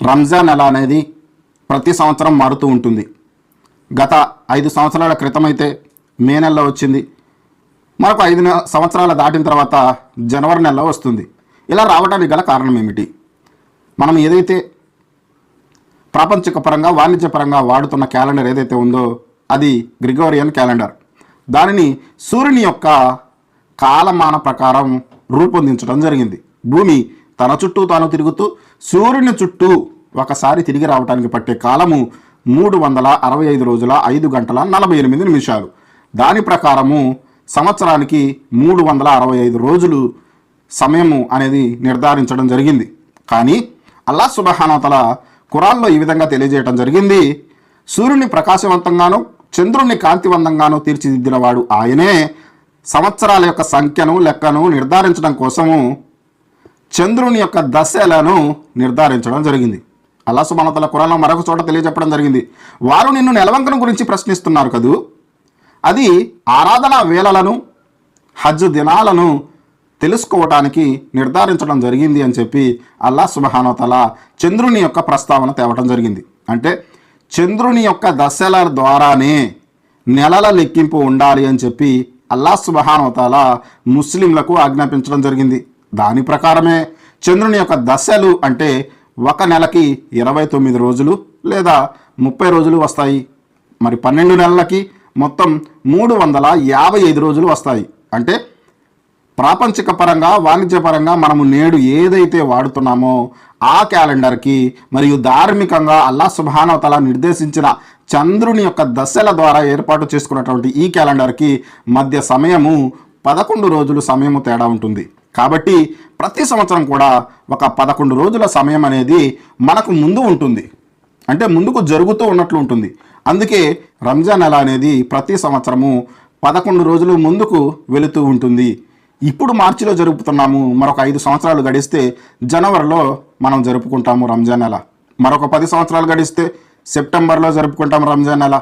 రంజాన్ నెల అనేది ప్రతి సంవత్సరం మారుతూ ఉంటుంది. గత 5 సంవత్సరాల క్రితమైతే మే నెలలో వచ్చింది. మరొక 5 సంవత్సరాలు దాటిన తర్వాత జనవరి నెలలో వస్తుంది. ఇలా రావడానికి గల కారణం ఏమిటి? మనం ఏదైతే ప్రాపంచిక పరంగా వాణిజ్యపరంగా వాడుతున్న క్యాలెండర్ ఏదైతే ఉందో అది గ్రిగోరియన్ క్యాలెండర్. దానిని సూర్యుని యొక్క కాలమాన ప్రకారం రూపొందించడం జరిగింది. భూమి తన చుట్టూ తాను తిరుగుతూ సూర్యుని చుట్టూ ఒకసారి తిరిగి రావడానికి పట్టే కాలము 365 రోజుల 5 గంటల 48 నిమిషాలు. దాని ప్రకారము సంవత్సరానికి 365 రోజులు సమయము అనేది నిర్ధారించడం జరిగింది. కానీ అల్లాహ్ సుబ్హానహు వ తఆలా ఖురాన్లో ఈ విధంగా తెలియజేయడం జరిగింది, సూర్యుని ప్రకాశవంతంగాను చంద్రుణ్ణి కాంతివంతంగాను తీర్చిదిద్దినవాడు ఆయనే. సంవత్సరాల యొక్క సంఖ్యను లెక్కను నిర్ధారించడం కోసము చంద్రుని యొక్క దశలను నిర్ధారించడం జరిగింది. అల్లాహ్ సుబ్హానహు వ తఆలా ఖురాన్లో మరొక చోట తెలియజెప్పడం జరిగింది, వారు నిన్ను నెలవంకను గురించి ప్రశ్నిస్తున్నారు కదూ, అది ఆరాధనా వేళలను హజ్ దినాలను తెలుసుకోవటానికి నిర్ధారించడం జరిగింది అని చెప్పి అల్లాహ్ సుబ్హానహు వ తఆలా చంద్రుని యొక్క ప్రస్తావన తేవటం జరిగింది. అంటే చంద్రుని యొక్క దశల ద్వారానే నెలల లెక్కింపు ఉండాలి అని చెప్పి అల్లాహ్ సుబ్హానహు వ తఆలా ముస్లింలకు ఆజ్ఞాపించడం జరిగింది. దాని ప్రకారమే చంద్రుని యొక్క దశలు అంటే ఒక నెలకి 29 రోజులు లేదా 30 రోజులు వస్తాయి. మరి 12 నెలలకి మొత్తం 355 రోజులు వస్తాయి. అంటే ప్రాపంచిక పరంగా వాణిజ్యపరంగా మనము నేడు ఏదైతే వాడుతున్నామో ఆ క్యాలెండర్కి మరియు ధార్మికంగా అల్లాహ్ సుబ్హానహు వ తఆలా నిర్దేశించిన చంద్రుని యొక్క దశల ద్వారా ఏర్పాటు చేసుకున్నటువంటి ఈ క్యాలెండర్కి మధ్య సమయము 11 రోజులు సమయము తేడా ఉంటుంది. కాబట్టి ప్రతి సంవత్సరం కూడా ఒక 11 రోజుల సమయం అనేది మనకు ముందు ఉంటుంది, అంటే ముందుకు జరుగుతూ ఉన్నట్లు ఉంటుంది. అందుకే రంజాన్ నెల అనేది ప్రతి సంవత్సరము 11 రోజులు ముందుకు వెళుతూ ఉంటుంది. ఇప్పుడు మార్చిలో జరుపుతున్నాము, మరొక 5 సంవత్సరాలు గడిస్తే జనవరిలో మనం జరుపుకుంటాము రంజాన్ నెల. మరొక 10 సంవత్సరాలు గడిస్తే సెప్టెంబర్లో జరుపుకుంటాము రంజాన్ నెల.